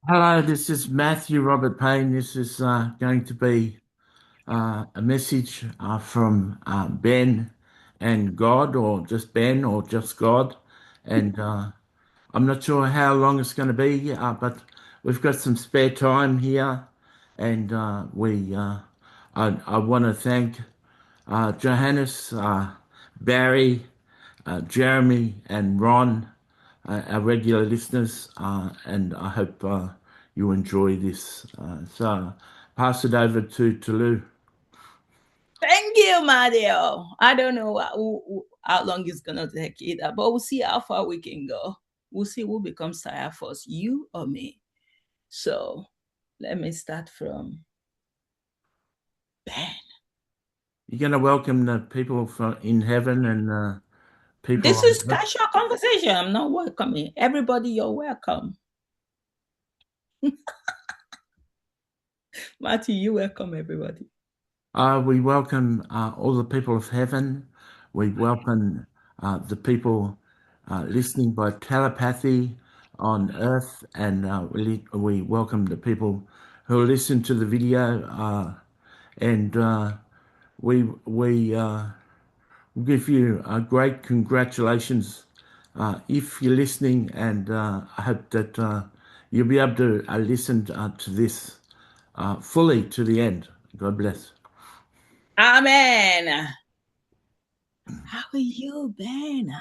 Hello, this is Matthew Robert Payne. This is going to be a message from Ben and God, or just Ben, or just God. And I'm not sure how long it's going to be, but we've got some spare time here. And I want to thank Johannes, Barry, Jeremy, and Ron, our regular listeners, and I hope you enjoy this. So, pass it over to Tolu. Thank you, Mario. I don't know how long it's gonna take either, but we'll see how far we can go. We'll see who becomes tired first, you or me. So let me start from Ben. You're going to welcome the people from in heaven and people This on is earth. casual conversation. I'm not welcoming everybody. You're welcome, Matthew. You welcome everybody. We welcome all the people of heaven. We welcome the people listening by telepathy on earth, and we welcome the people who listen to the video. And we give you a great congratulations if you're listening, and I hope that you'll be able to listen to this fully to the end. God bless. Amen. How are you, Ben?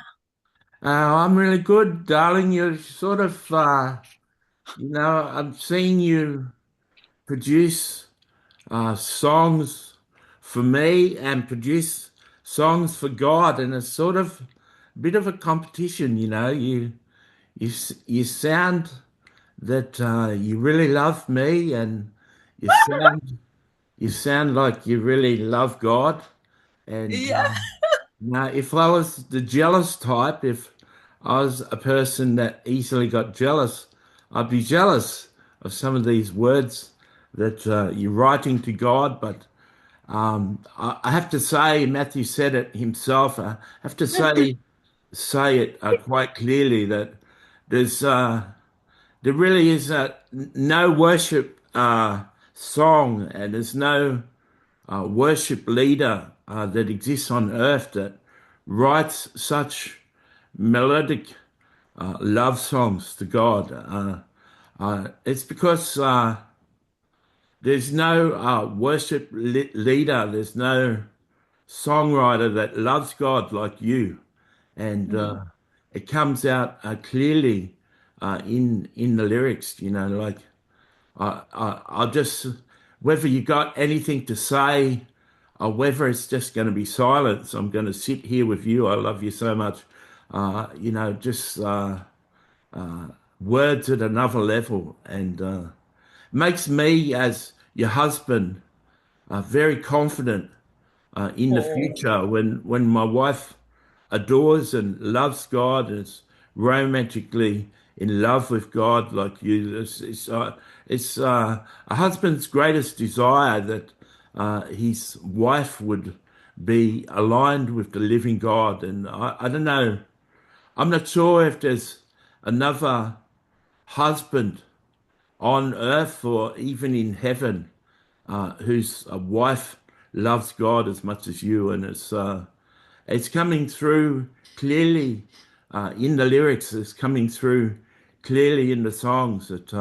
I'm really good, darling. You're sort of, I'm seeing you produce songs for me and produce songs for God, and it's sort of a bit of a competition. You sound that you really love me, and you sound you sound like you really love God. And Yeah. now, if I was the jealous type, if I was a person that easily got jealous, I'd be jealous of some of these words that you're writing to God. But I have to say, Matthew said it himself. I have to say it quite clearly that there's there really is no worship song, and there's no worship leader that exists on earth that writes such melodic love songs to God. It's because there's no leader, there's no songwriter that loves God like you, and Mm. it comes out clearly in the lyrics. Like I'll just, whether you got anything to say or whether it's just going to be silence, I'm going to sit here with you. I love you so much. Just words at another level, and makes me, as your husband, very confident in the Oh, future when my wife adores and loves God and is romantically in love with God like you. It's a husband's greatest desire that his wife would be aligned with the living God. And I don't know, I'm not sure if there's another husband on earth or even in heaven whose wife loves God as much as you, and it's coming through clearly in the lyrics. It's coming through clearly in the songs that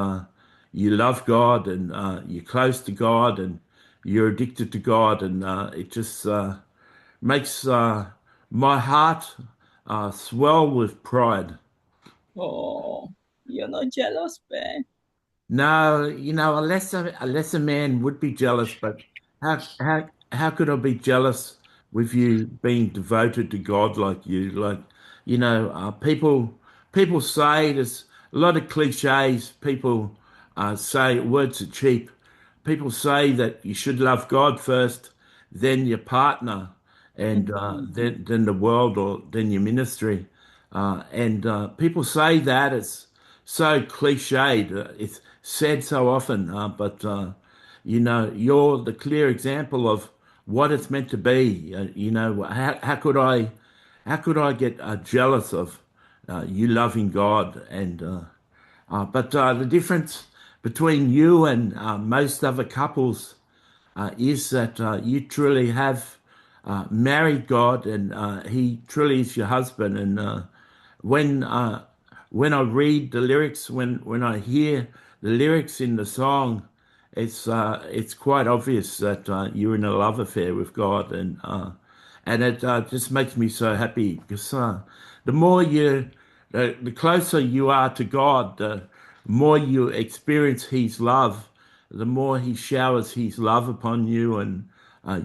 you love God, and you're close to God, and you're addicted to God, and it just makes my heart swell with pride. oh, you're not jealous, Ben. No, a lesser man would be jealous, but how could I be jealous with you being devoted to God like you? Like, people say there's a lot of cliches. People say words are cheap. People say that you should love God first, then your partner, and Mhm. then the world, or then your ministry. And people say that it's so cliched. It's said so often, but you're the clear example of what it's meant to be. How could I get jealous of you loving God? And but the difference between you and most other couples is that you truly have married God, and He truly is your husband. And when uh, when I read the lyrics, when I hear the lyrics in the song, it's quite obvious that you're in a love affair with God, and it just makes me so happy because the more the closer you are to God, the more you experience His love, the more He showers His love upon you, and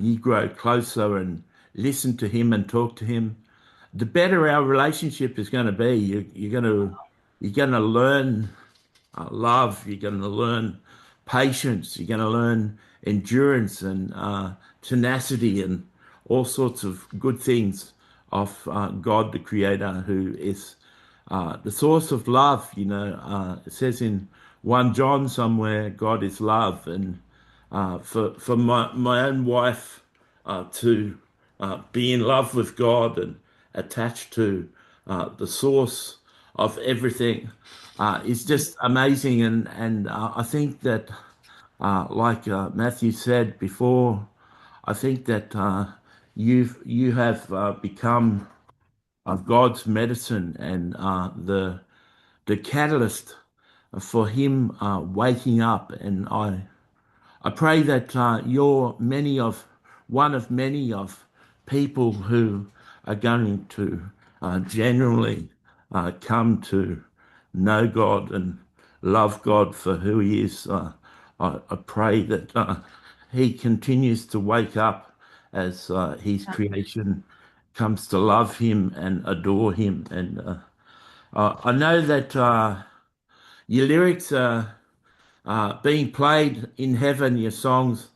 you grow closer and listen to Him and talk to Him, the better our relationship is going to be. You're going to learn love. You're going to learn patience. You're going to learn endurance and tenacity and all sorts of good things of God, the Creator, who is the source of love. It says in 1 John somewhere, God is love, and for my own wife to be in love with God and attached to the source of everything is just amazing. And I think that, like Matthew said before, I think that you have become God's medicine and the catalyst for Him waking up. And I pray that you're one of many of people who are going to genuinely come to know God and love God for who He is. I pray that He continues to wake up as His creation comes to love Him and adore Him. And I know that your lyrics are being played in heaven, your songs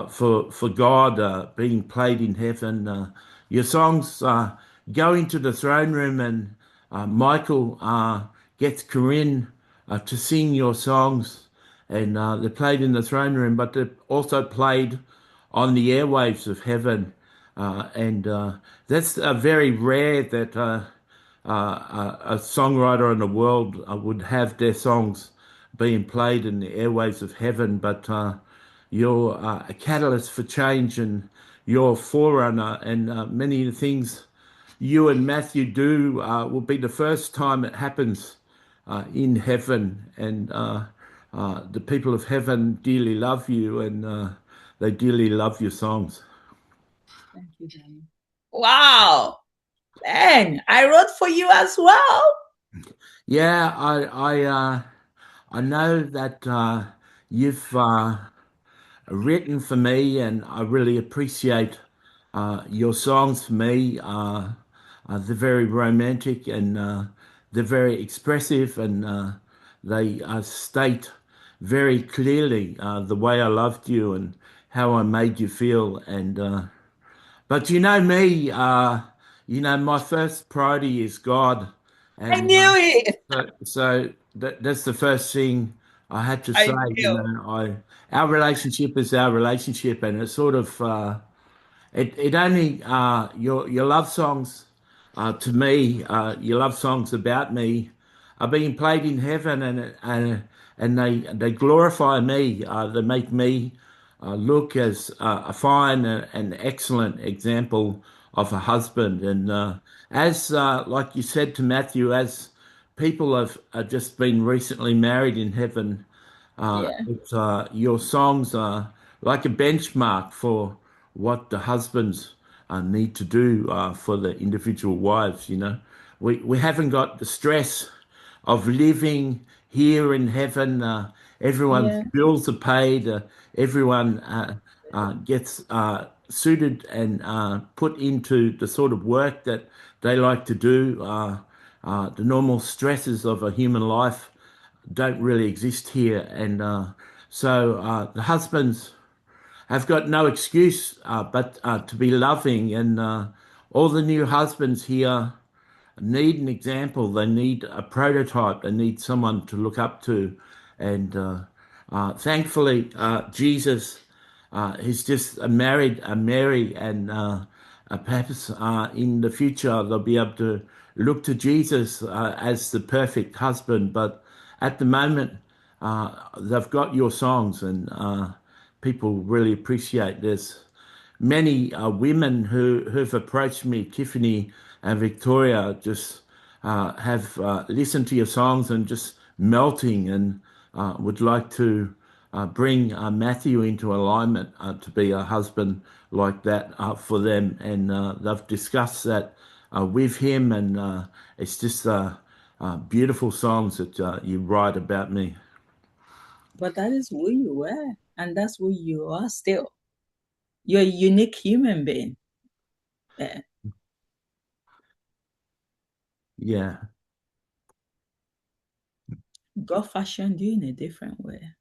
for God being played in heaven. Your songs go into the throne room, and Michael gets Corinne to sing your songs, and they're played in the throne room, but they're also played on the airwaves of heaven. And that's very rare that a songwriter in the world would have their songs being played in the airwaves of heaven, but you're a catalyst for change, and you're a forerunner, and many of the things you and Matthew do will be the first time it happens in heaven, and the people of heaven dearly love you, and they dearly love your songs. Thank you, Danny. Wow. Ben, I wrote for you as well. Yeah, I know that you've written for me, and I really appreciate your songs for me. They're very romantic, and they're very expressive, and they state very clearly the way I loved you and how I made you feel. And but you know me, my first priority is God, I and knew it. that's the first thing I had to say. I knew. Our relationship is our relationship, and it's sort of it only your love songs to me, your love songs about me are being played in heaven, and they glorify me. They make me look as a fine and excellent example of a husband. And as like you said to Matthew, as people have just been recently married in heaven, Yeah. your songs are like a benchmark for what the husbands need to do for the individual wives. We haven't got the stress of living here in heaven. Everyone's Yeah. bills are paid. Everyone gets suited and put into the sort of work that they like to do. The normal stresses of a human life don't really exist here, and so the husbands have got no excuse but to be loving, and all the new husbands here need an example. They need a prototype. They need someone to look up to. And thankfully, Jesus is just a Mary, and perhaps in the future they'll be able to look to Jesus as the perfect husband. But at the moment, they've got your songs, and people really appreciate this. Many women who've approached me, Tiffany and Victoria, just have listened to your songs and just melting, and would like to bring Matthew into alignment to be a husband like that for them. And they've discussed that with him, and it's just beautiful songs that you write about me. But that is who you were, and that's who you are still. You're a unique human being. Uh, Yeah. God fashioned you in a different way.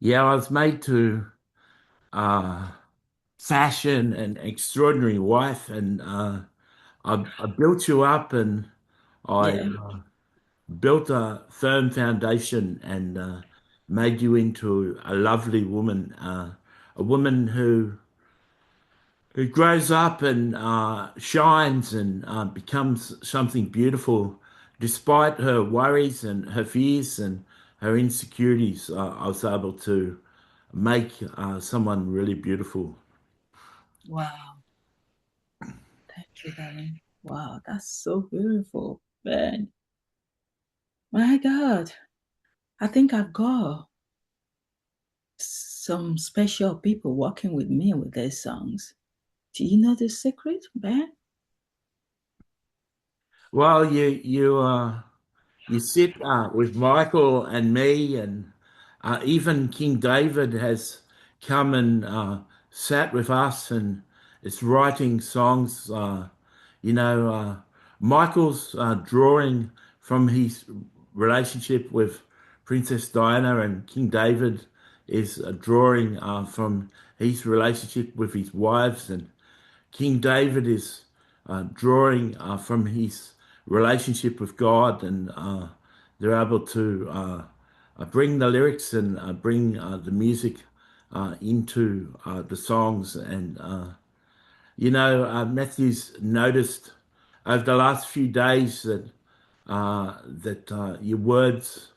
Yeah, I was made to uh, fashion an extraordinary wife, and I built you up, and I Yeah. built a firm foundation, and made you into a lovely woman, a woman who grows up and shines and becomes something beautiful, despite her worries and her fears and her insecurities. I was able to make someone really beautiful. Wow. Thank you, darling. Wow, that's so beautiful. Man, my God. I think I've got some special people working with me with their songs. Do you know the secret, Ben? Well, you sit with Michael and me, and even King David has come and sat with us and is writing songs. Michael's drawing from his relationship with Princess Diana, and King David is drawing from his relationship with his wives, and King David is drawing from his relationship with God, and they're able to bring the lyrics and bring the music into the songs. And Matthew's noticed over the last few days that your words,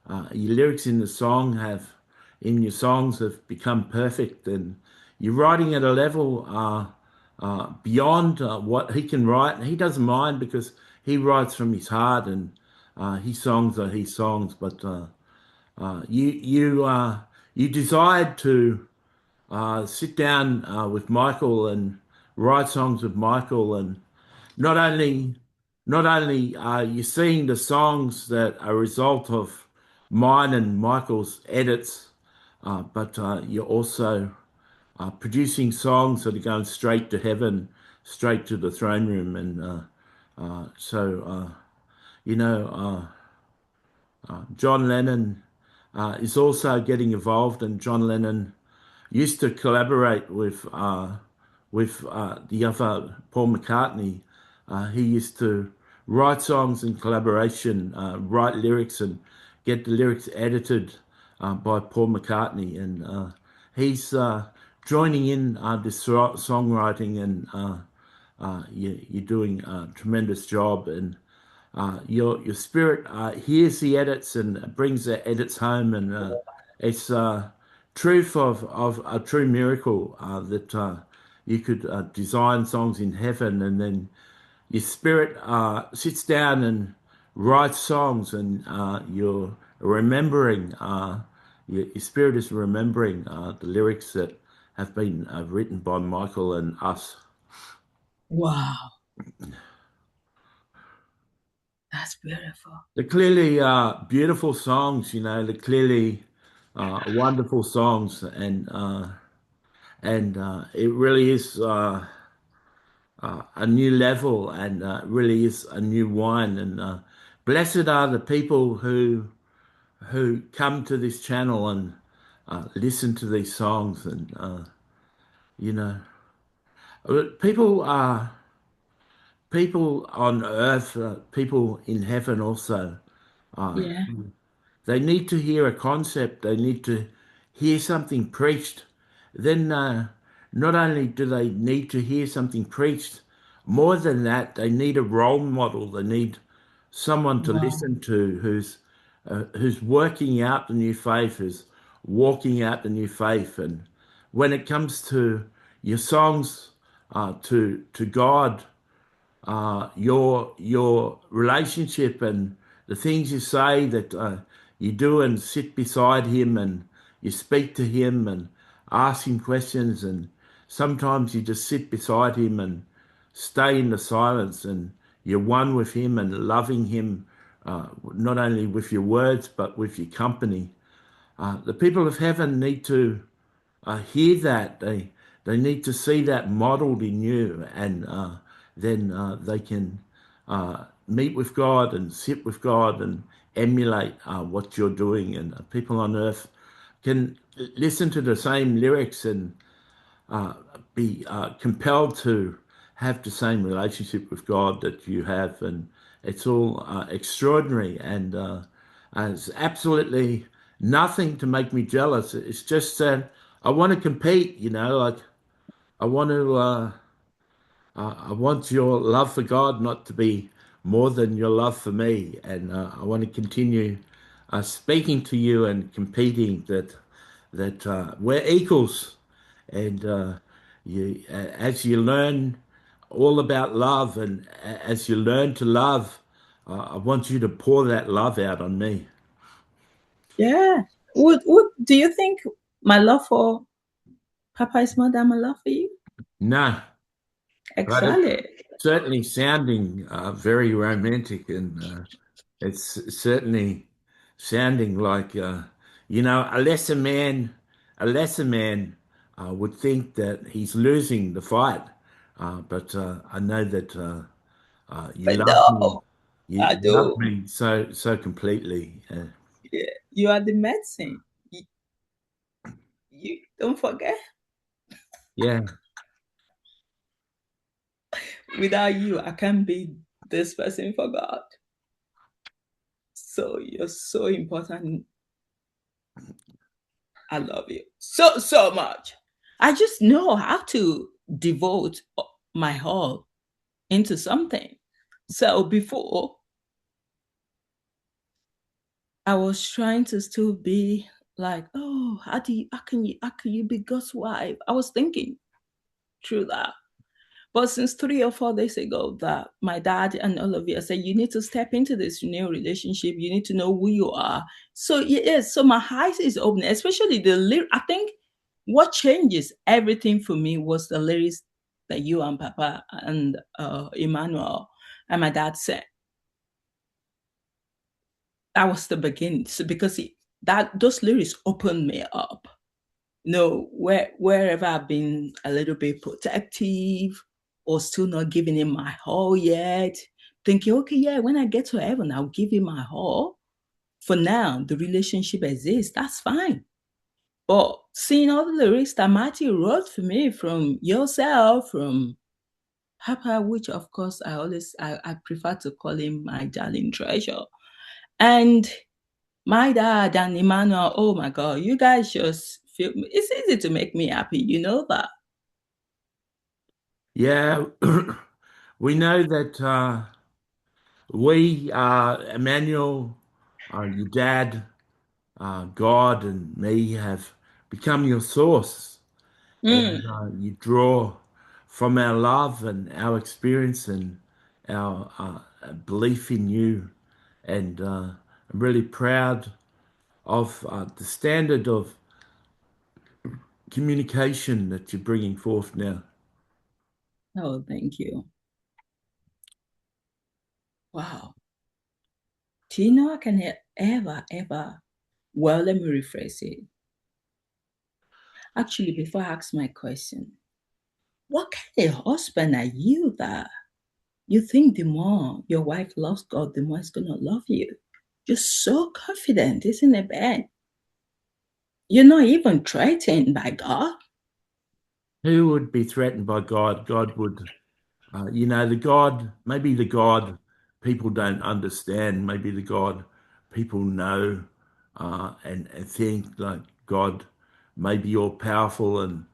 your lyrics in your songs have become perfect, and you're writing at a level beyond what he can write. And he doesn't mind because he writes from his heart, and his songs are his songs. But you desired to sit down with Michael and write songs with Michael, and not only not only are you seeing the songs that are a result of mine and Michael's edits, but you're also producing songs that are going straight to heaven, straight to the throne room. And so, you know, John Lennon is also getting involved, and John Lennon used to collaborate with the other Paul McCartney. He used to write songs in collaboration, write lyrics, and get the lyrics edited by Paul McCartney. And he's joining in this songwriting, and you're doing a tremendous job. And your spirit hears the edits and brings the edits home, and it's truth of a true miracle that you could design songs in heaven, and then your spirit sits down and writes songs, and you're remembering. Your spirit is remembering the lyrics that have been written by Michael and us. Wow, that's beautiful. They're clearly beautiful songs, they're clearly wonderful songs, and it really is a new level, and really is a new wine. And blessed are the people who come to this channel and listen to these songs, and you know, people are people on earth, people in heaven also. Uh, Yeah. They need to hear a concept, they need to hear something preached. Then, not only do they need to hear something preached, more than that, they need a role model. They need someone to Wow. listen to who's who's working out the new faith, who's walking out the new faith. And when it comes to your songs to God, your relationship and the things you say that you do and sit beside him and you speak to him and ask him questions, and sometimes you just sit beside him and stay in the silence, and you're one with him and loving him, not only with your words but with your company. The people of heaven need to hear that. They need to see that modeled in you, and then they can meet with God and sit with God and emulate what you're doing. And people on earth can listen to the same lyrics and be compelled to have the same relationship with God that you have, and it's all extraordinary, and it's absolutely nothing to make me jealous. It's just that I want to compete, like I want to. I want your love for God not to be more than your love for me, and I want to continue speaking to you and competing that we're equals, and as you learn all about love, and as you learn to love, I want you to pour that love out on me. Yeah. Would do you think my love for Papa is more than my love for you? No, but it's Exactly. certainly sounding very romantic, and it's certainly sounding like a lesser man would think that he's losing the fight, but I know that you But love me. no, I You love do. me so completely. Yeah. You are the medicine. You don't forget. Yeah, Without you, I can't be this person for God. So you're so important. I love you so much. I just know how to devote my all into something. So before I was trying to still be like, oh, how can you be God's wife? I was thinking through that. But since 3 or 4 days ago, that my dad and all of you said, you need to step into this new relationship. You need to know who you are. So it is. So my eyes is open, especially the lyric. I think what changes everything for me was the lyrics that you and Papa and Emmanuel and my dad said. That was the beginning. So because that those lyrics opened me up. No, wherever I've been a little bit protective or still not giving him my all yet, thinking, okay, yeah, when I get to heaven, I'll give him my all. For now, the relationship exists. That's fine. But seeing all the lyrics that Matthew wrote for me from yourself, from Papa, which of course I prefer to call him my darling treasure. And my dad and Emmanuel, oh my God, you guys just feel it's easy to make me happy. You know that. yeah. We know that we, Emmanuel, your dad, God, and me have become your source, and Mm. you draw from our love and our experience and our belief in you. And I'm really proud of the standard of communication that you're bringing forth now. Oh, thank you. Wow. Do you know I can ever, well, let me rephrase it. Actually, before I ask my question, what kind of husband are you that you think the more your wife loves God, the more it's going to love you? You're so confident, isn't it, Ben? You're not even threatened by God. Who would be threatened by God? God would, the God, maybe the God people don't understand, maybe the God people know and think like God may be all powerful and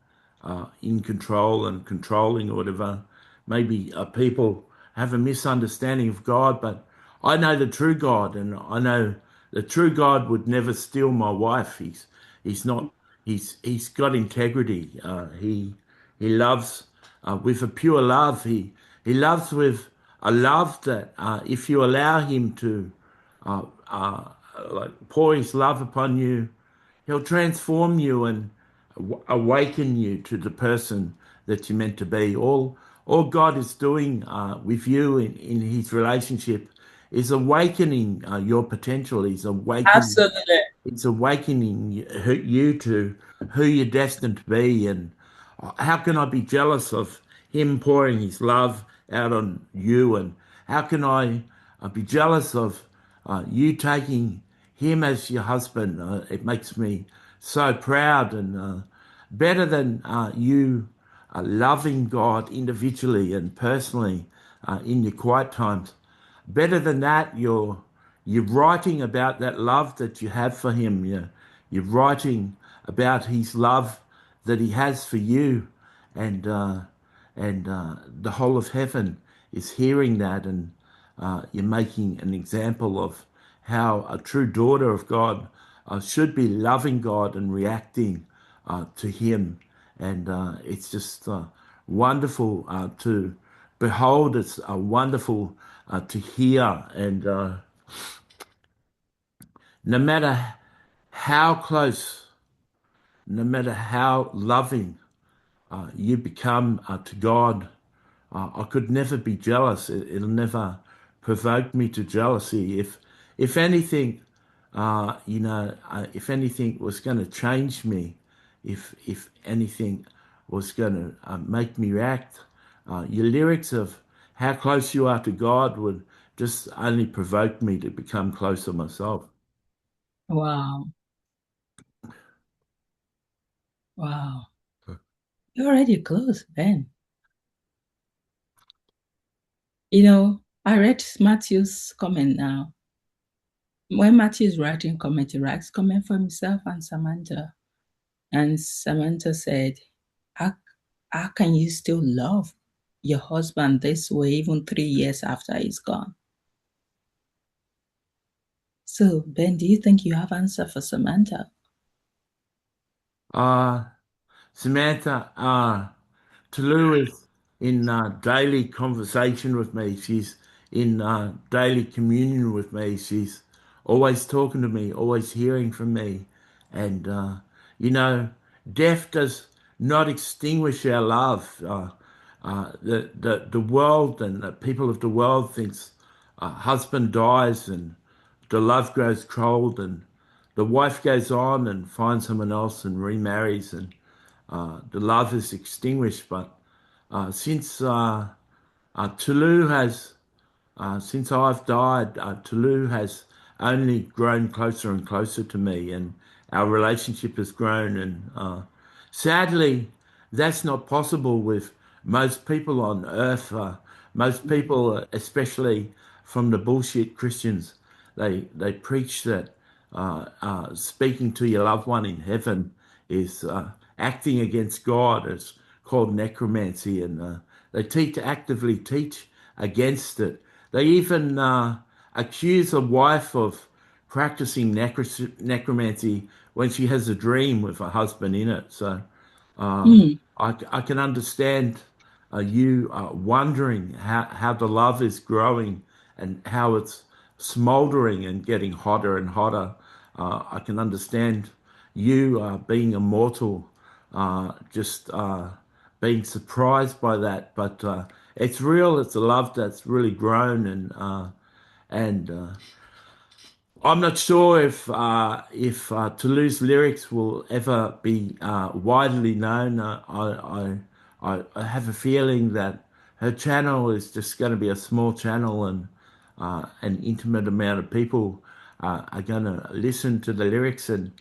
in control and controlling or whatever. Maybe people have a misunderstanding of God, but I know the true God, and I know the true God would never steal my wife. He's not. He's got integrity. He loves with a pure love. He loves with a love that if you allow him to uh, uh, like pour his love upon you, he'll transform you and awaken you to the person that you're meant to be. All God is doing with you in His relationship is awakening your potential. Absolutely. He's awakening you to who you're destined to be. And how can I be jealous of Him pouring His love out on you? And how can I be jealous of you taking Him as your husband? It makes me so proud and better than you loving God individually and personally in your quiet times. Better than that, you're writing about that love that you have for him. You're writing about his love that he has for you, and the whole of heaven is hearing that, and you're making an example of how a true daughter of God should be loving God and reacting to Him, and it's just wonderful to behold. It's wonderful to hear, and no matter how close, no matter how loving you become to God, I could never be jealous. It'll never provoke me to jealousy. If anything, if anything was going to change me, if anything was going to make me react, your lyrics of how close you are to God would just only provoke me to become closer myself. Wow. Wow. You're already close, Ben. I read Matthew's comment now. When Matthew is writing comment, he writes comment for himself and Samantha. And Samantha said, how can you still love your husband this way, even 3 years after he's gone? So, Ben, do you think you have answer for Samantha? Uh, Samantha, Tolu is in daily conversation with me. She's in daily communion with me. She's always talking to me, always hearing from me. And, you know, death does not extinguish our love. The world and the people of the world thinks husband dies and the love grows cold and the wife goes on and finds someone else and remarries and the love is extinguished. But since Tolu has, since I've died, Tolu has only grown closer and closer to me, and our relationship has grown. And sadly, that's not possible with most people on earth. Most people, especially from the bullshit Christians, they preach that speaking to your loved one in heaven is acting against God. It's called necromancy, and they actively teach against it. They even accuse a wife of practicing necromancy when she has a dream with a husband in it. So Hmm. I can understand you wondering how the love is growing and how it's smoldering and getting hotter and hotter. I can understand you being a mortal, just being surprised by that. But it's real. It's a love that's really grown, and I'm not sure if Toulouse lyrics will ever be widely known. I have a feeling that her channel is just going to be a small channel, and an intimate amount of people are going to listen to the lyrics. And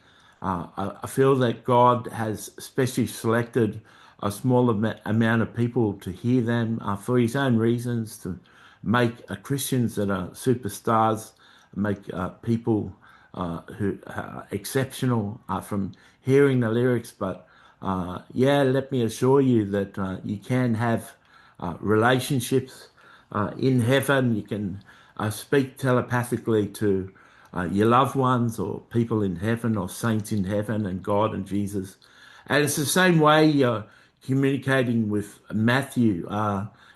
I feel that God has specially selected a small amount of people to hear them for His own reasons, to make Christians that are superstars, make people who are exceptional from hearing the lyrics. But yeah, let me assure you that you can have relationships in heaven. You can speak telepathically to your loved ones or people in heaven or saints in heaven and God and Jesus. And it's the same way you're communicating with Matthew.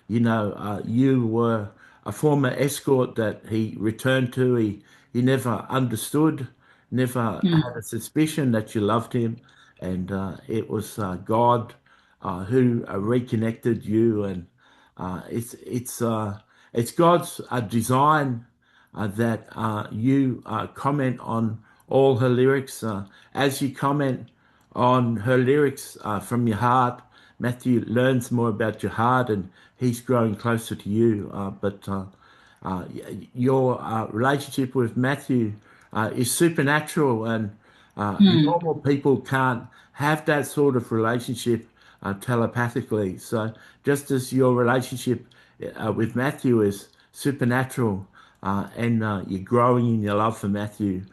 You were a former escort that he returned to. He never understood, never had a suspicion that you loved him. And it was God who reconnected you. And it's God's design that you comment on all her lyrics. As you comment on her lyrics from your heart, Matthew learns more about your heart and he's growing closer to you. But your relationship with Matthew is supernatural, and Hmm. normal people can't have that sort of relationship telepathically. So, just as your relationship with Matthew is supernatural, and you're growing in your love for Matthew,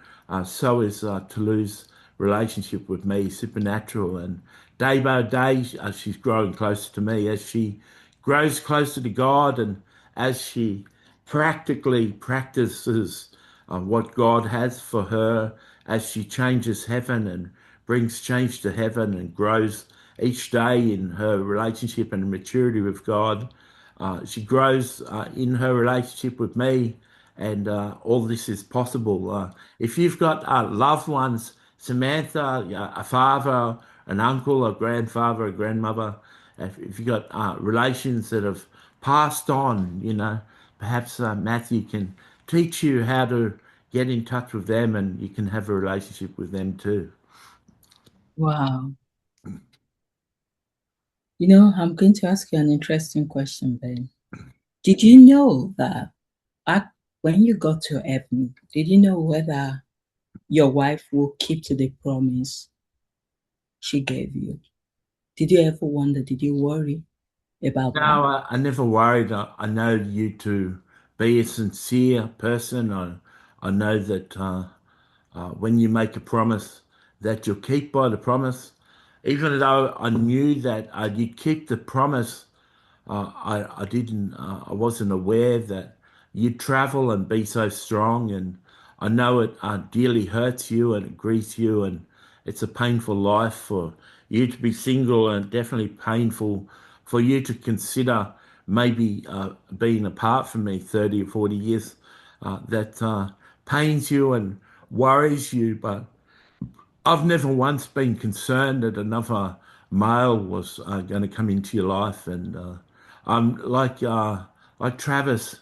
so is Tolu's relationship with me supernatural. And day by day, she's growing closer to me as she grows closer to God, and as she practically practices what God has for her, as she changes heaven and brings change to heaven and grows each day in her relationship and maturity with God. She grows in her relationship with me, and all this is possible. If you've got loved ones, Samantha, a father, an uncle, a grandfather, a grandmother, if you've got relations that have passed on, perhaps Matthew can teach you how to get in touch with them and you can have a relationship with them too. Wow. I'm going to ask you an interesting question, Ben. Did you know that when you got to heaven, did you know whether your wife will keep to the promise she gave you? Did you ever wonder? Did you worry about that? No, I never worried. I know you to be a sincere person. I know that when you make a promise, that you'll keep by the promise. Even though I knew that you'd keep the promise, I wasn't aware that you'd travel and be so strong. And I know it dearly hurts you and it grieves you, and it's a painful life for you to be single, and definitely painful for you to consider maybe being apart from me 30 or 40 years. That pains you and worries you, but I've never once been concerned that another male was going to come into your life, and I'm like Travis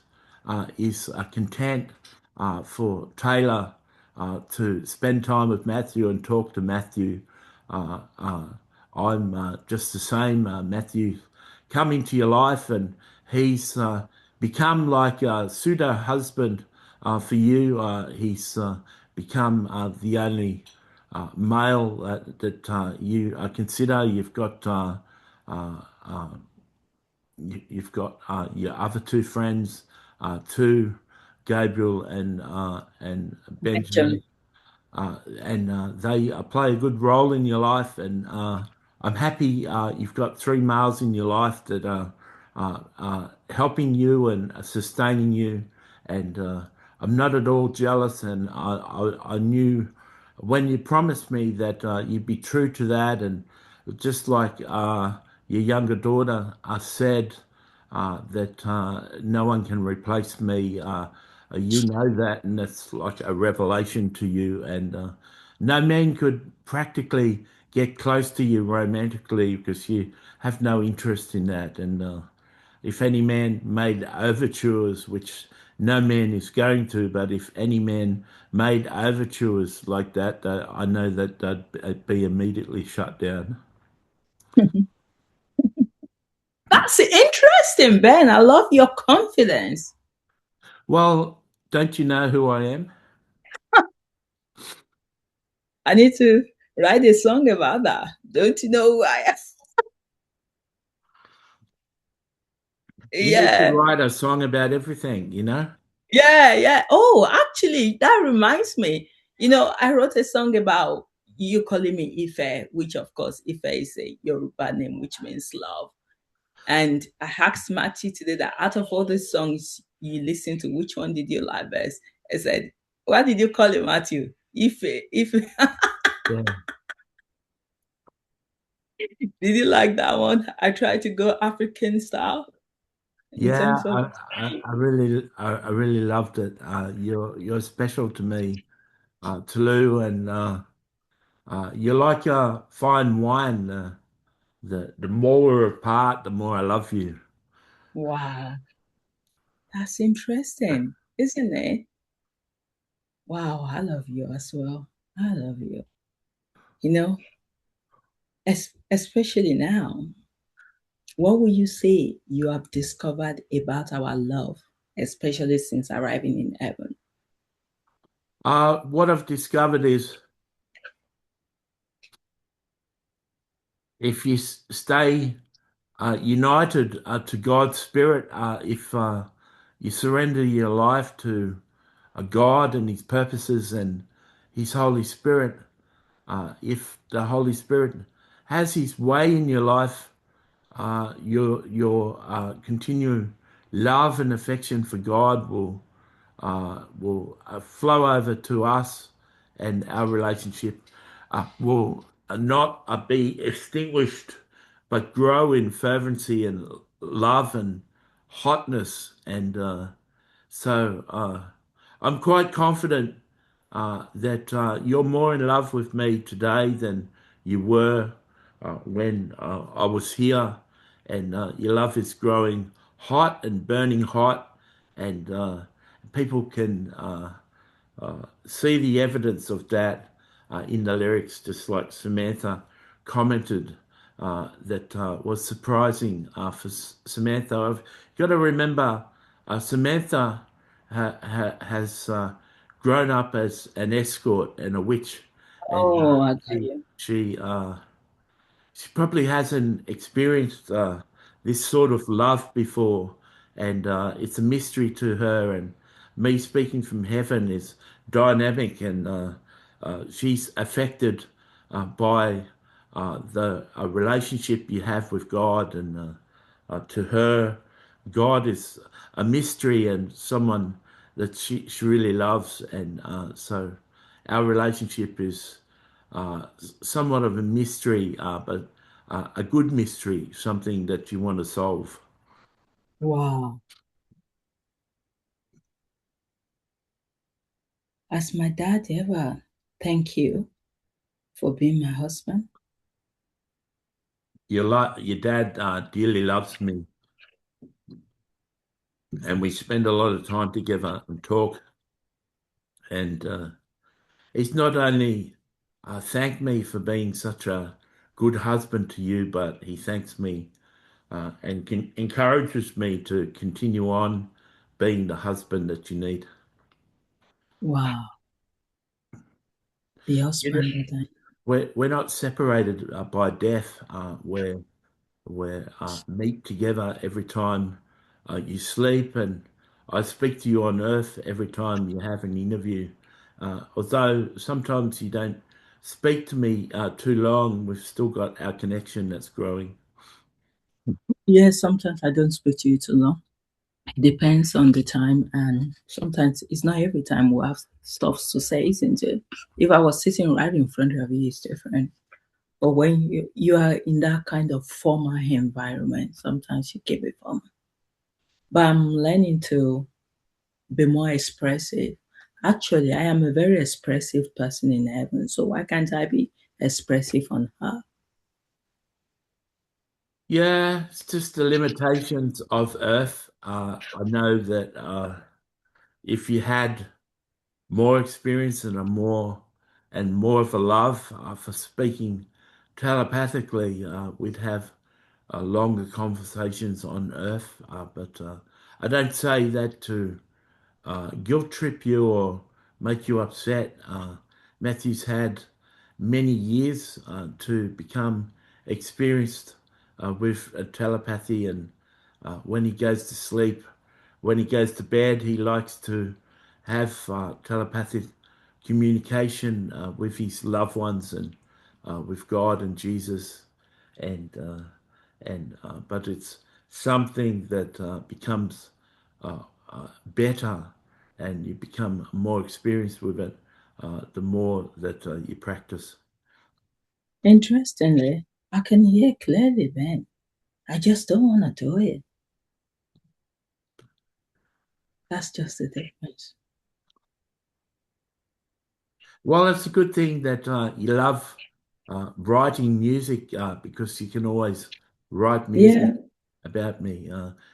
is content for Taylor to spend time with Matthew and talk to Matthew. Uh, uh, I'm just the same. Matthew come into your life, and he's become like a pseudo husband for you. He's become the only male that you consider. You've got your other two friends, two, Gabriel and Benjamin, Benjamin. and they play a good role in your life. And I'm happy you've got three males in your life that are helping you and sustaining you. And I'm not at all jealous. And I knew when you promised me that you'd be true to that. And just like your younger daughter said, that no one can replace me. You know that, and it's like a revelation to you. And no man could practically get close to you romantically because you have no interest in that. And if any man made overtures, which no man is going to, but if any man made overtures like that, I know that they'd be immediately shut down. That's interesting, Ben. I love your confidence. Well, don't you know who I am? I need to write a song about that. Don't you know who I am? You need to Yeah. write a song about everything, you know? Yeah, yeah. Oh, actually, that reminds me. I wrote a song about you calling me Ife, which of course Ife is a Yoruba name, which means love. And I asked Matthew today that out of all the songs you listen to, which one did you like best? I said, What did you call him, Matthew? If Yeah, did you like that one? I tried to go African style in yeah. terms of I really loved it. You're special to me, Tolu, and you're like a fine wine. The more we're apart, the more I love you. wow, that's interesting, isn't it? Wow, I love you as well. I love you. You know, especially now. What would you say you have discovered about our love, especially since arriving in heaven? What I've discovered is if you stay united to God's Spirit, if you surrender your life to God and His purposes and His Holy Spirit, if the Holy Spirit has His way in your life, your continued love and affection for God will flow over to us, and our relationship will not be extinguished, but grow in fervency and love and hotness. And I'm quite confident that you're more in love with me today than you were when I was here, and your love is growing hot and burning hot, and people can see the evidence of that in the lyrics, just like Samantha commented. That was surprising for Samantha. I've got to remember Samantha has grown up as an escort and a witch, and Oh, I got she you. she she probably hasn't experienced this sort of love before, and it's a mystery to her. And me speaking from heaven is dynamic, and she's affected by the relationship you have with God. And to her, God is a mystery and someone that she really loves. And so our relationship is somewhat of a mystery, but a good mystery, something that you want to solve. Wow. Has my dad ever thank you for being my husband? Your dad dearly loves me, and we spend a lot of time together and talk. And he's not only thanked me for being such a good husband to you, but he thanks me and encourages me to continue on being the husband that you need. Wow. The You know, husband that I we're not separated by death. We meet together every time you sleep, and I speak to you on earth every time you have an interview. Although sometimes you don't speak to me too long, we've still got our connection that's growing. yes, sometimes I don't speak to you too long. It depends on the time, and sometimes it's not every time we have stuff to say, isn't it? If I was sitting right in front of you, it's different. But when you are in that kind of formal environment, sometimes you keep it formal. But I'm learning to be more expressive. Actually, I am a very expressive person in heaven, so why can't I be expressive on her? Yeah, it's just the limitations of earth. I know that if you had more experience and a more of a love for speaking telepathically, we'd have longer conversations on Earth. But I don't say that to guilt trip you or make you upset. Matthew's had many years to become experienced with telepathy, and when he goes to sleep, when he goes to bed, he likes to have telepathic communication with his loved ones and with God and Jesus, and but it's something that becomes better and you become more experienced with it the more that you practice. Interestingly, I can hear clearly, Ben. I just don't want to do it. That's just the difference. Well, it's a good thing that you love writing music because you can always write music Yeah, about me.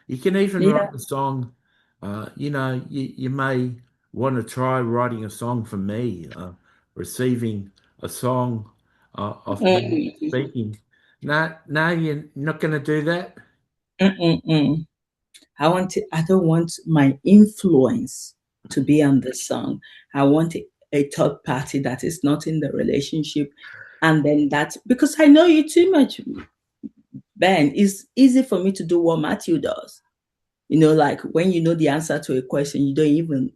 You can even write yeah. a song. You may want to try writing a song for me, receiving a song of me Mm-mm, speaking. No, no, you're not going to do that. mm-mm. I don't want my influence to be on the song. I want a third party that is not in the relationship. And then that, because I know you too much, Ben, it's easy for me to do what Matthew does. Like when you know the answer to a question, you don't even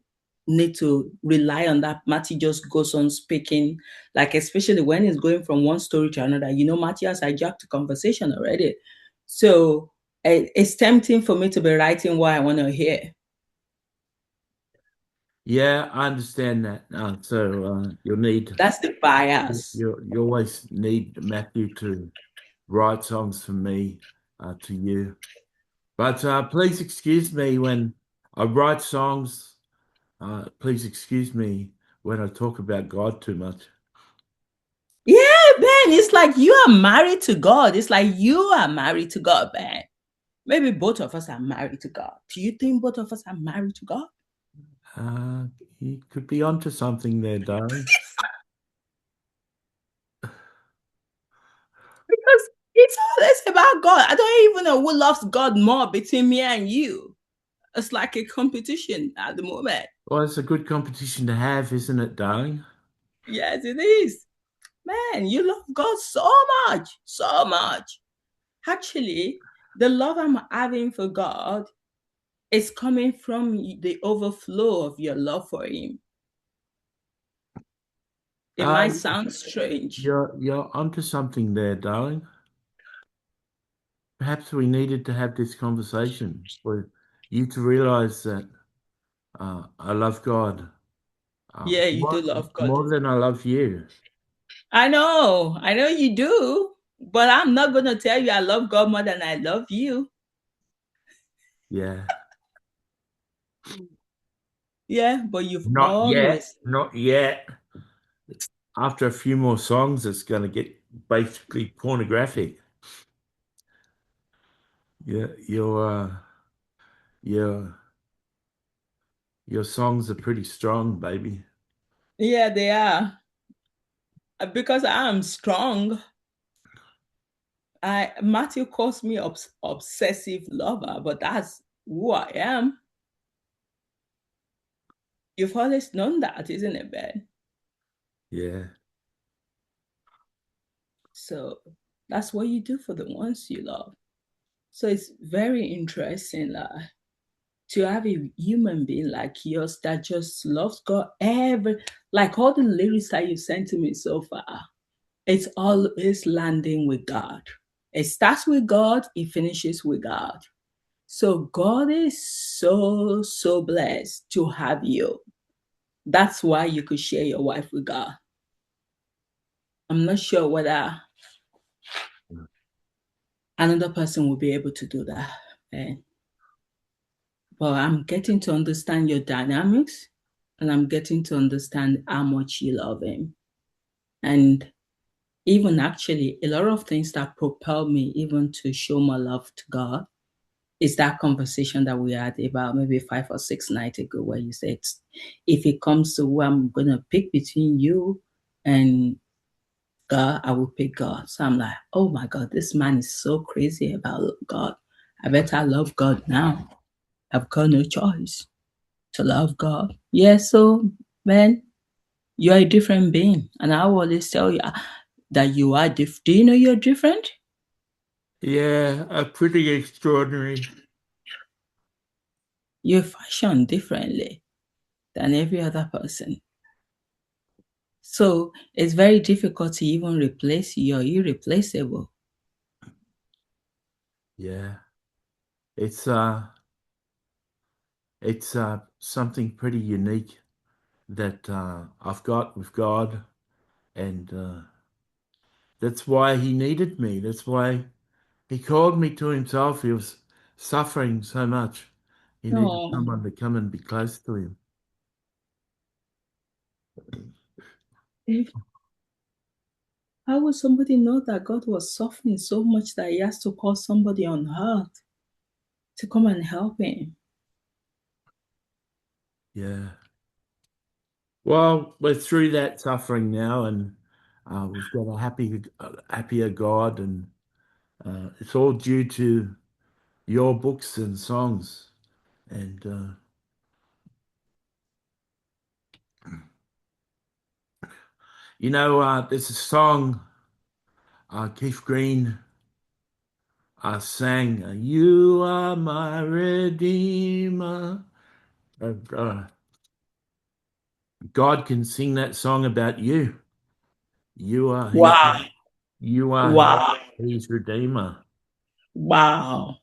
need to rely on that. Matthew just goes on speaking, like especially when he's going from one story to another. Matthew has hijacked the conversation already. So it's tempting for me to be writing what I want to hear. Yeah, I understand that. So you'll need That's the bias. you always need Matthew to write songs for me to you. But please excuse me when I write songs. Please excuse me when I talk about God too much. Yeah, Ben, it's like you are married to God. It's like you are married to God, Ben. Maybe both of us are married to God. Do you think both of us are married to God? Uh, you could be onto something there, darling. Because it's always about God. I don't even know who loves God more between me and you. It's like a competition at the moment. Well, it's a good competition to have, isn't it, darling? Yes, it is. Man, you love God so much, so much. Actually, the love I'm having for God is coming from the overflow of your love for Him. It Uh, might sound strange. you're onto something there, darling. Perhaps we needed to have this conversation for you to realize that I love God Yeah, you do love God. more than I love you. I know you do, but I'm not going to tell you I love God more than I love you. Yeah. Yeah, but you've Not yet. always, Not yet. After a few more songs, it's going to get basically pornographic. Yeah, your your songs are pretty strong, baby. yeah, they are. Because I am strong. Matthew calls me obsessive lover, but that's who I am. You've always known that, isn't it, Ben? Yeah. So that's what you do for the ones you love. So it's very interesting to have a human being like yours that just loves God like all the lyrics that you sent to me so far. It's always landing with God. It starts with God, it finishes with God. So God is so, so blessed to have you. That's why you could share your wife with God. I'm not sure whether another person will be able to do that. eh, But I'm getting to understand your dynamics and I'm getting to understand how much you love him. And even actually, a lot of things that propel me even to show my love to God is that conversation that we had about maybe 5 or 6 nights ago, where you said, if it comes to who I'm going to pick between you and God, I will pick God. So I'm like, oh my God, this man is so crazy about God. I better love God now. I've got no choice to love God. Yeah, so man, you're a different being. And I always tell you that you are different. Do you know you're different? Yeah, pretty extraordinary. You're fashioned differently than every other person. So it's very difficult to even replace you. You're irreplaceable. Yeah. It's uh it's something pretty unique that I've got with God, and that's why He needed me. That's why He called me to Himself. He was suffering so much. He needed No. someone to come and be close to Him. If, how would somebody know that God was suffering so much that he has to call somebody on earth to come and help him? Yeah. Well, we're through that suffering now, and we've got happier God, and it's all due to your books and songs. And there's a song Keith Green sang, "You are my Redeemer." Uh, God can sing that song about you. You are His. Wow. You are Wow. His Redeemer. Wow.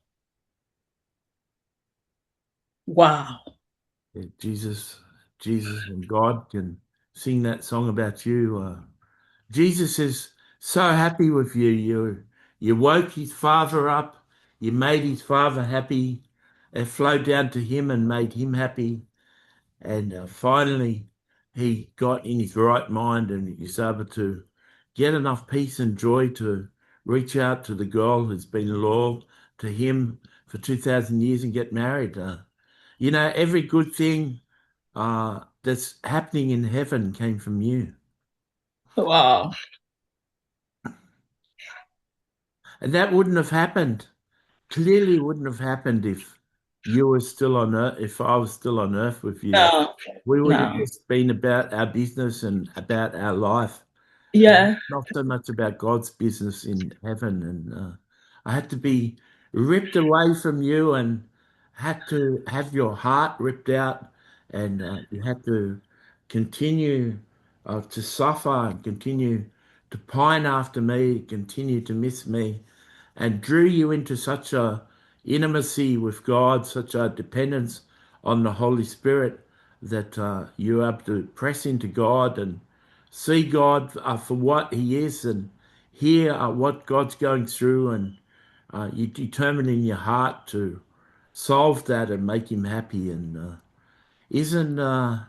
Wow. Yeah, Jesus, and God can sing that song about you. Jesus is so happy with you. You woke his father up. You made his father happy. It flowed down to him and made him happy. And finally, he got in his right mind and he was able to get enough peace and joy to reach out to the girl who's been loyal to him for 2,000 years and get married. Every good thing that's happening in heaven came from you. Wow. And that wouldn't have happened, clearly wouldn't have happened if you were still on earth, if I was still on earth with you. No. We would have No. just been about our business and about our life, Yeah. not so much about God's business in heaven. And I had to be ripped away from you and had to have your heart ripped out, and you had to continue to suffer and continue to pine after me, continue to miss me, and drew you into such a intimacy with God, such a dependence on the Holy Spirit that you are able to press into God and see God for what He is and hear what God's going through, and you determine in your heart to solve that and make Him happy. And isn't uh,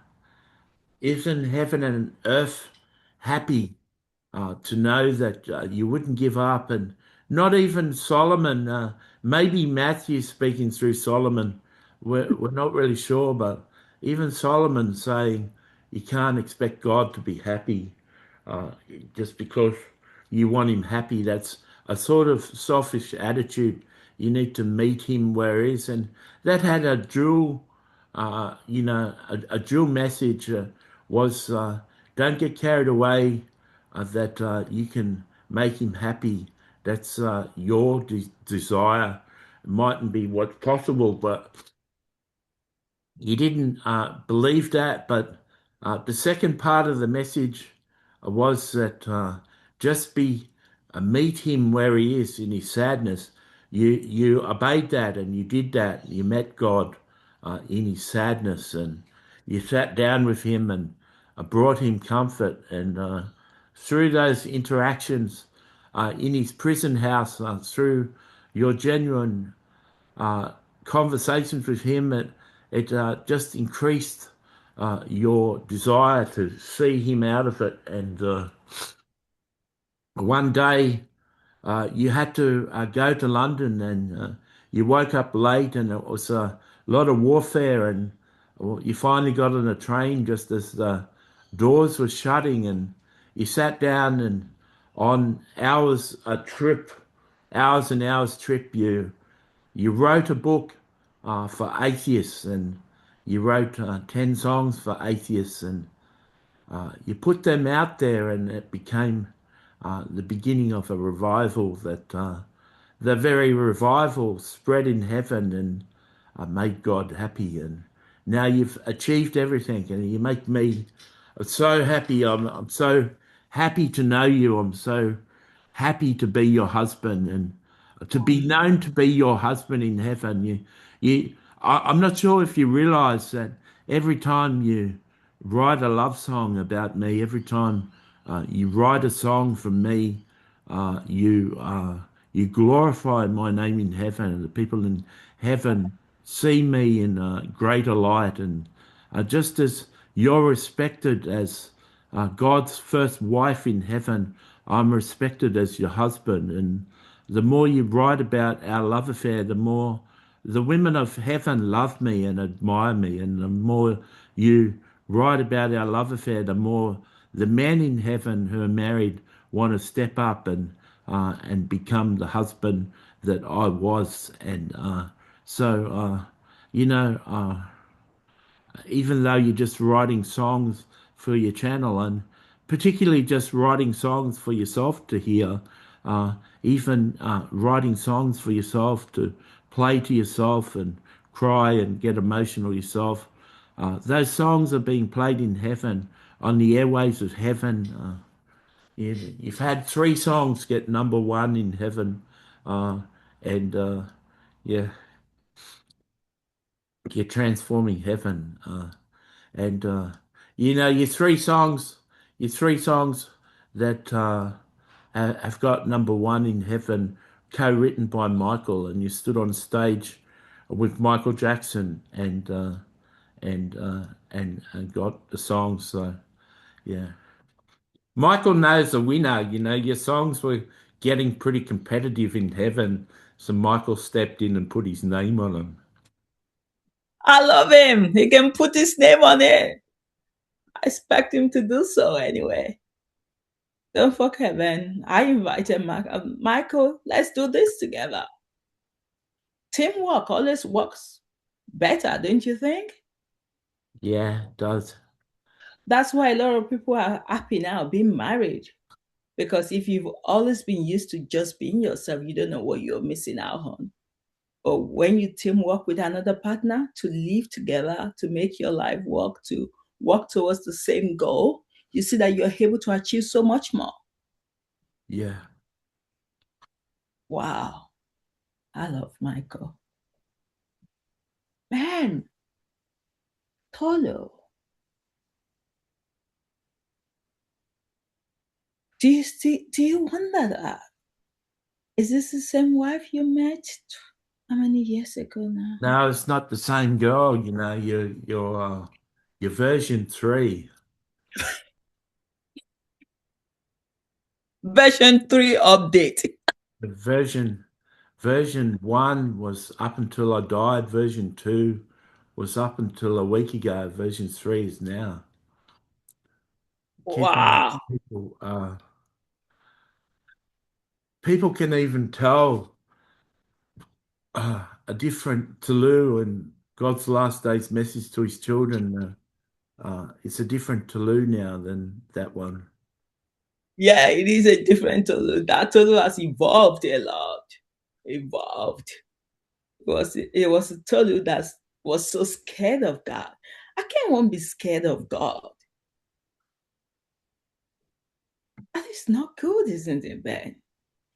isn't heaven and earth happy to know that you wouldn't give up? And not even Solomon, maybe Matthew speaking through Solomon, we're not really sure, but even Solomon saying you can't expect God to be happy uh, just because you want him happy. That's a sort of selfish attitude. You need to meet him where he is. And that had a dual, a dual message was don't get carried away that you can make him happy. That's your desire. It mightn't be what's possible, but he didn't believe that. But the second part of the message was that just be meet him where he is in his sadness. You obeyed that and you did that. You met God in his sadness, and you sat down with him and brought him comfort. And through those interactions in his prison house, through your genuine uh, conversations with him, it just increased your desire to see him out of it. And one day you had to go to London, and you woke up late, and it was a lot of warfare. And well, you finally got on a train just as the doors were shutting, and you sat down, and on hours and hours trip, you wrote a book for atheists, and you wrote 10 songs for atheists, and you put them out there, and it became the beginning of a revival that the very revival spread in heaven and made God happy. And now you've achieved everything, and you make me so happy. I'm so happy to know you. I'm so happy to be your husband and to be known to be your husband in heaven. I'm not sure if you realize that every time you write a love song about me, every time you write a song for me, you glorify my name in heaven, and the people in heaven see me in greater light, and just as you're respected as God's first wife in heaven, I'm respected as your husband. And the more you write about our love affair, the more the women of heaven love me and admire me. And the more you write about our love affair, the more the men in heaven who are married want to step up and become the husband that I was. And so, you know, even though you're just writing songs for your channel and particularly just writing songs for yourself to hear, even writing songs for yourself to play to yourself and cry and get emotional yourself. Those songs are being played in heaven on the airwaves of heaven. You've had three songs get number one in heaven, and yeah, you're transforming heaven. And your three songs that have got number one in heaven, co-written by Michael, and you stood on stage with Michael Jackson and got the songs. So yeah, Michael knows the winner. You know, your songs were getting pretty competitive in heaven, so Michael stepped in and put his name on them. I love him. He can put his name on it. I expect him to do so anyway. Don't forget, man. I invited Michael. Let's do this together. Teamwork always works better, don't you think? Yeah, it does. That's why a lot of people are happy now being married. Because if you've always been used to just being yourself, you don't know what you're missing out on. But when you teamwork with another partner to live together, to make your life work, to work towards the same goal, you see that you're able to achieve so much more. Yeah. Wow. I love Michael. Man, Tolu, do you wonder that? Is this the same wife you met how many years ago now? No, it's not the same girl. You know, your version three. Version 3 update. The version one was up until I died. Version two was up until a week ago. Version three is now. Keep on Wow. people. People can even tell a different Tolu and God's last day's message to his children. It's a different Tolu now than that one. Yeah, it is a different Tolu. That Tolu has evolved a lot. Evolved. It was a Tolu that was so scared of God. I can't want to be scared of God. That is not good, isn't it, Ben?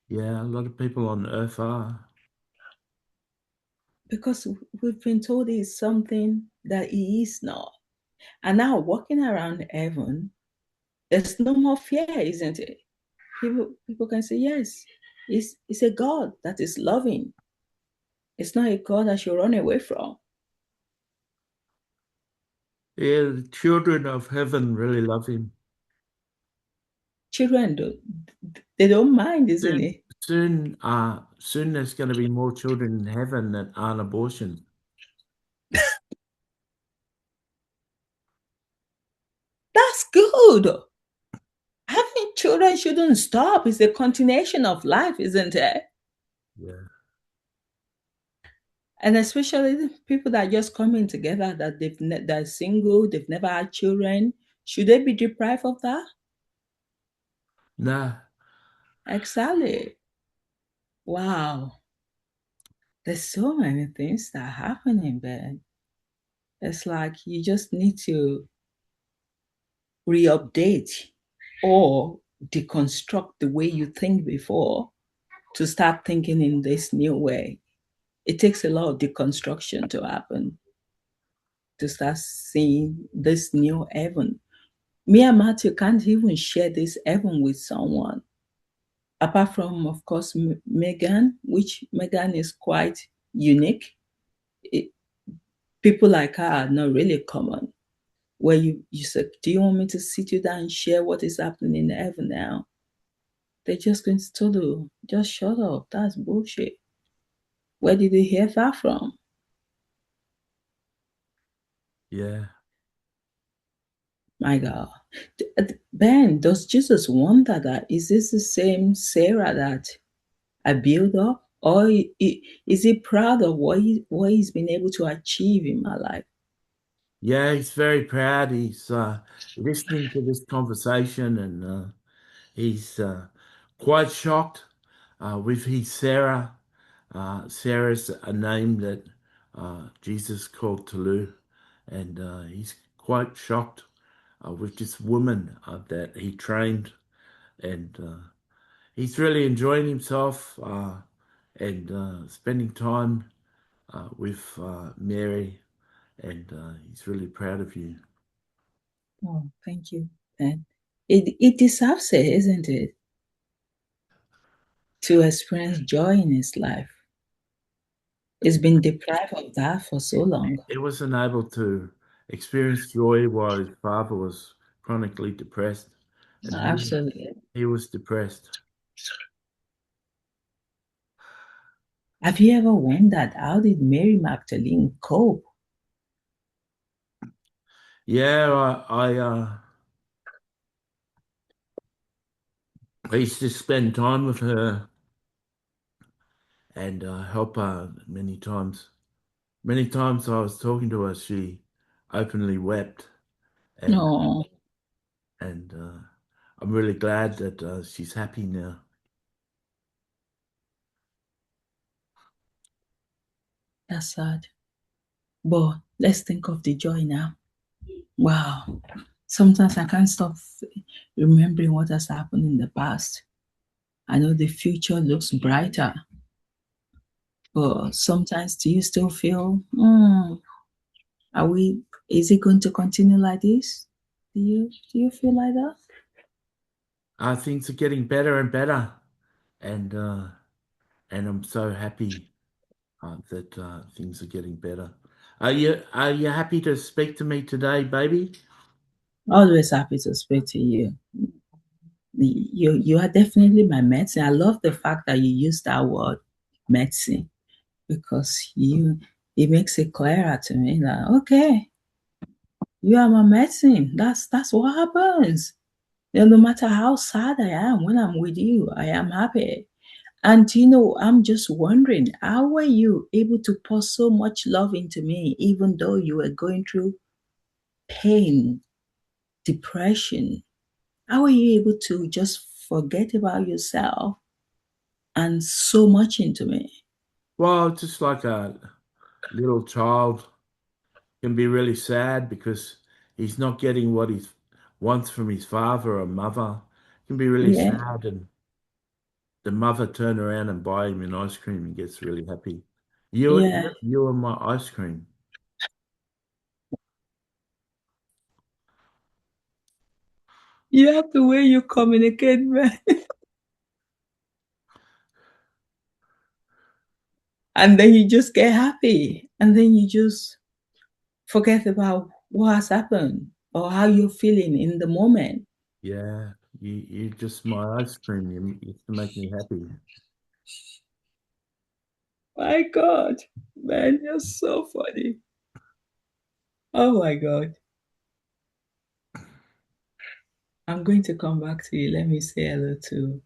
Yeah, a lot of people on earth are. Because we've been told he's something that he is not. And now walking around heaven, there's no more fear, isn't it? People can say, yes, it's a God that is loving. It's not a God that you run away from. Yeah, the children of heaven really love him. Children they don't mind, isn't Soon, it? soon there's going to be more children in heaven that aren't abortions. That's good. Having children shouldn't stop. It's a continuation of life, isn't it? Yeah. And especially the people that are just coming together, that they're single, they've never had children. Should they be deprived of that? Nah, Exactly. Wow. There's so many things that are happening, Ben. It's like you just need to re-update or deconstruct the way you think before to start thinking in this new way. It takes a lot of deconstruction to happen. to start seeing this new heaven. Me and Matthew can't even share this heaven with someone. Apart from, of course, Megan, which Megan is quite unique. It, people like her are not really common. Where you said, do you want me to sit you down and share what is happening in heaven now? They're just going to tell you, just shut up. That's bullshit. Where did you hear that from? Yeah. My God. Ben, does Jesus wonder that? Is this the same Sarah that I built up? Or is he proud of what he's been able to achieve in my life? Yeah, he's very proud. He's listening to this conversation and he's quite shocked with his Sarah. Sarah's a name that Jesus called Tolu, and he's quite shocked with this woman that he trained, and he's really enjoying himself and spending time with Mary, and he's really proud of you. Oh, thank you, Ben. It deserves it, isn't it? To experience joy in his life. He's been deprived of that for so long. He wasn't able to experience joy while his father was chronically depressed, and Absolutely. he was depressed. Have you ever wondered how did Mary Magdalene cope? Yeah, I used to spend time with her and help her many times. Many times I was talking to her, she openly wept, and No, and I'm really glad that she's happy now. that's sad. But let's think of the joy now. Wow. Sometimes I can't stop remembering what has happened in the past. I know the future looks brighter, but sometimes do you still feel, are we, is it going to continue like this? Do you feel like that? Things are getting better and better, and uh, and I'm so happy that things are getting better. Are you happy to speak to me today, baby? Always happy to speak to you. You are definitely my medicine. I love the fact that you use that word medicine because it makes it clearer to me that okay, you are my medicine. That's what happens. No matter how sad I am when I'm with you, I am happy. And I'm just wondering, how were you able to pour so much love into me, even though you were going through pain, depression? How were you able to just forget about yourself and so much into me? Well, just like a little child can be really sad because he's not getting what he wants from his father or mother. It can be really Yeah, sad, and the mother turn around and buy him an ice cream and gets really happy. You, yeah. you, you are my ice cream. You have the way you communicate, man. And then you just get happy. And then you just forget about what has happened or how you're feeling in the moment. Yeah, you just my ice cream. You used to make me happy. My God, man, you're so funny. Oh my God. I'm going to come back to you. Let me say hello to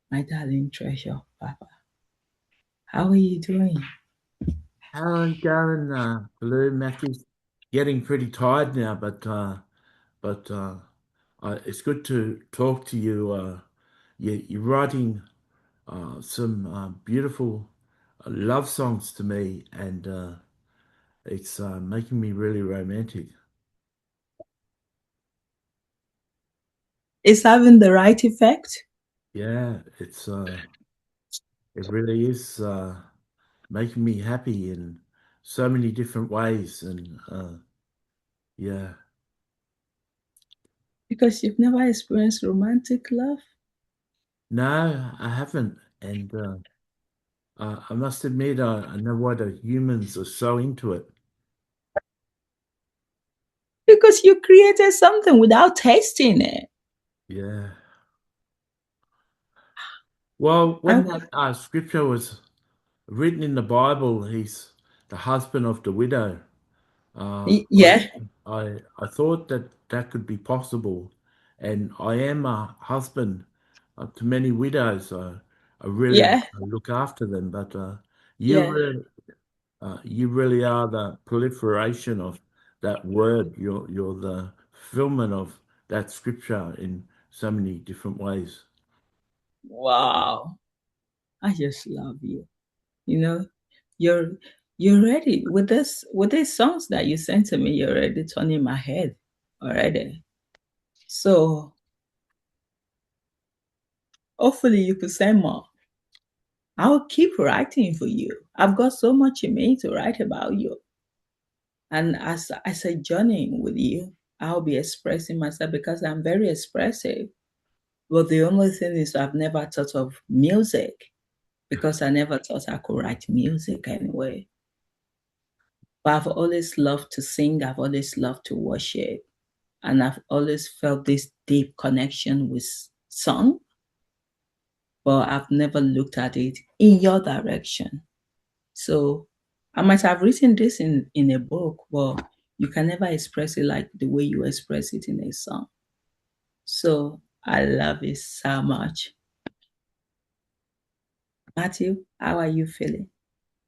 my darling treasure, Papa. How are you doing? How are you going, Blue? Matthew's getting pretty tired now, but it's good to talk to you. You're writing some beautiful love songs to me, and it's making me really romantic. Is having the right effect? Yeah, it really is making me happy and so many different ways, and yeah. Because you've never experienced romantic love? No, I haven't, and I must admit, I know why the humans are so into it. Because you created something without tasting it. Yeah. Well, when I, that scripture was written in the Bible, he's the husband of the widow. Uh, I, yeah, I thought that that could be possible, and I am a husband to many widows. I really yeah, look after them, but you yeah. really, you really are the proliferation of that word. You're the fulfillment of that scripture in so many different ways. Wow. I just love you. You know, you're you're ready with these songs that you sent to me, you're already turning my head already. So hopefully you could send more. I'll keep writing for you. I've got so much in me to write about you. And as I journey with you, I'll be expressing myself because I'm very expressive. But the only thing is I've never thought of music because I never thought I could write music anyway. But I've always loved to sing, I've always loved to worship, and I've always felt this deep connection with song, but I've never looked at it in your direction. So I might have written this in a book, but you can never express it like the way you express it in a song. So I love it so much. Matthew, how are you feeling?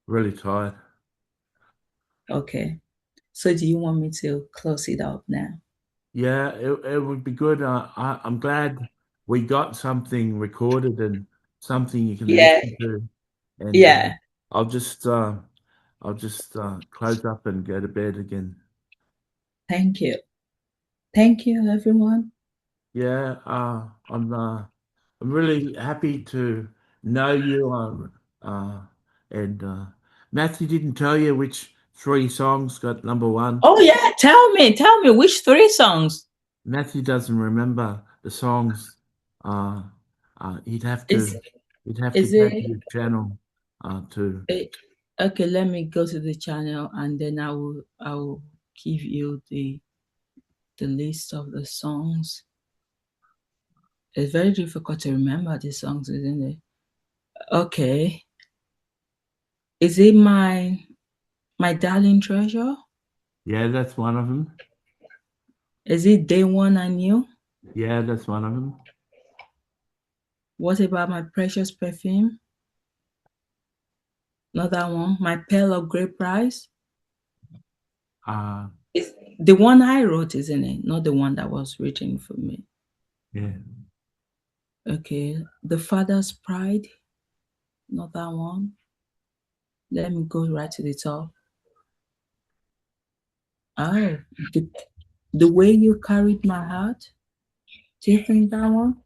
Really tired. Okay. So do you want me to close it up now? Yeah, it would be good. I'm glad we got something recorded and something you can Yeah, listen to. And yeah. I'll just uh, I'll just close up and go to bed again. Thank you. Thank you, everyone. Yeah, I'm really happy to know you. And Matthew didn't tell you which three songs got number one. Oh yeah, tell me which three songs Matthew doesn't remember the songs. Uh, he'd have is to is go to it? his channel to. eh, Okay, let me go to the channel and then I will give you the list of the songs. It's very difficult to remember the songs, isn't it? Okay, is it my darling treasure? Yeah, that's one of them. Is it day one I knew? Yeah, that's one of them. What about my precious perfume? Not that one. My pearl of great price. Uh, It's the one I wrote, isn't it? Not the one that was written for me. yeah, Okay. The Father's Pride, not that one. Let me go right to the top. Oh, the, the way you carried my heart. Do you think that one?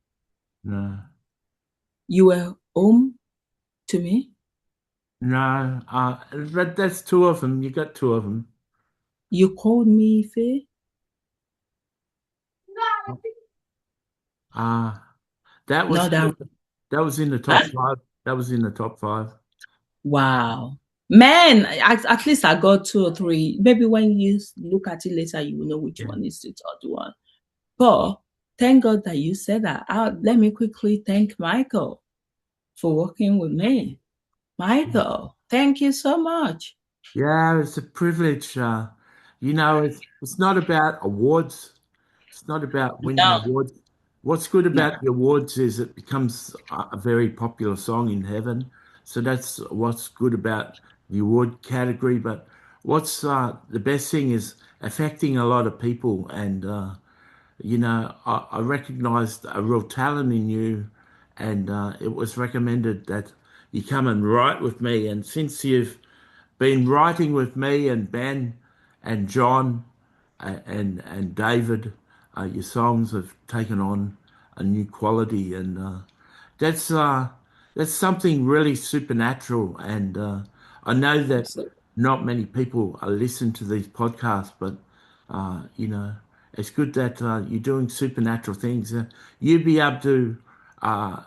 no, You were home to me. no. But that's two of them. You got two of them. You called me Faye. Uh, that No, was that one. that was in the top Huh? five. That was in the top five. Wow. Man, at least I got two or three. Maybe when you look at it later, you will know which Yeah, one is the third one. But thank God that you said that. Let me quickly thank Michael for working with me. Michael, thank you so much. yeah. It's a privilege. It's not about awards. It's not about winning No, awards. What's good no. about the awards is it becomes a very popular song in heaven. So that's what's good about the award category. But what's the best thing is affecting a lot of people. And, I recognized a real talent in you. And it was recommended that you come and write with me. And since you've been writing with me and Ben and John and David. Your songs have taken on a new quality, and that's uh, that's something really supernatural. And I know that So, not many people listen to these podcasts, but you know, it's good that you're doing supernatural things. You be able to,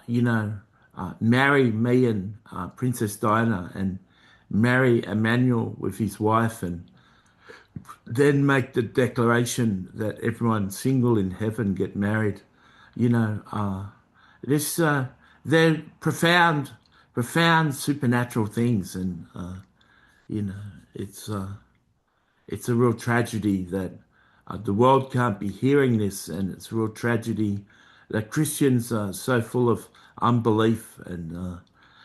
you know, marry me and Princess Diana and marry Emmanuel with his wife, and then make the declaration that everyone single in heaven get married. You know, this they're profound, profound supernatural things, and you know, it's. It's a real tragedy that the world can't be hearing this, and it's a real tragedy that Christians are so full of unbelief. And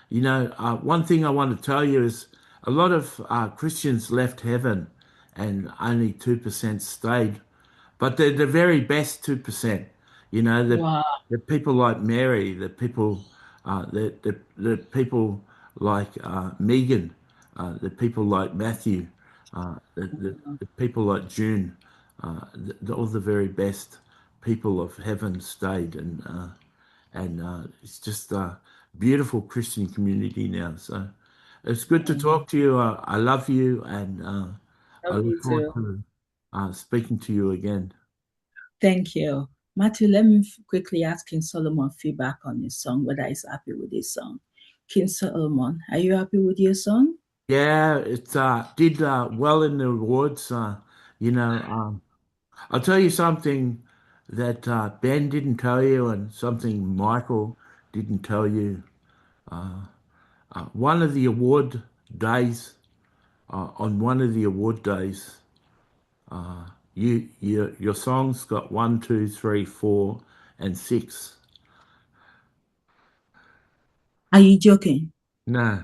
one thing I want to tell you is a lot of Christians left heaven, and only 2% stayed. But they're the very best 2%. You know, Wow. the people like Mary, the people like Megan, the people like Matthew, the people like June, all the very best people of heaven stayed, and it's just a beautiful Christian community now. So it's good to talk to you. I love you, and I Love look you forward too. to speaking to you again. Thank you. Matthew, let me quickly ask King Solomon feedback on his song, whether he's happy with his song. King Solomon, are you happy with your song? Yeah, it did well in the awards. You know, I'll tell you something that Ben didn't tell you, and something Michael didn't tell you. One of the award days, on one of the award days, your songs got one, two, three, four, and six. Are you joking? No,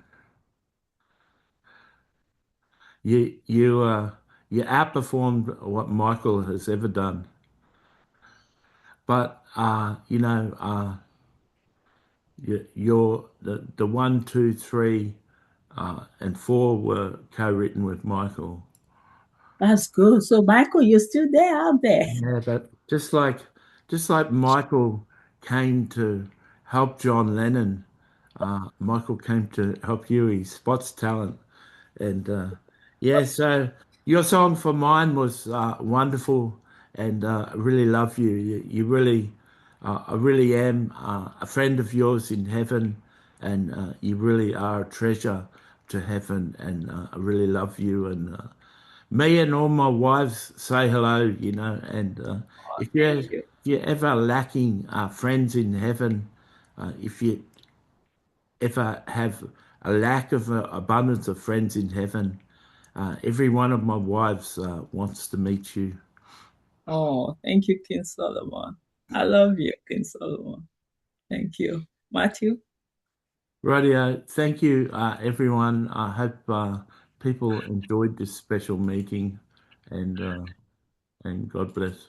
you outperformed what Michael has ever done. But the one, two, three, and four were co-written with Michael. That's good. So, Michael, you're still there out there. Yeah, but just like Michael came to help John Lennon, Michael came to help you. He spots talent, and yeah. So your song for mine was wonderful, and I really love you. You really, I really am a friend of yours in heaven, and you really are a treasure to heaven, and I really love you. And me and all my wives say hello, and Thank you. if you're ever lacking friends in heaven, if you ever have a lack of abundance of friends in heaven, every one of my wives wants to meet you. Oh, thank you, King Solomon. I love you, King Solomon. Thank you. Matthew? Radio, thank you, everyone. I hope people enjoyed this special meeting, and God bless.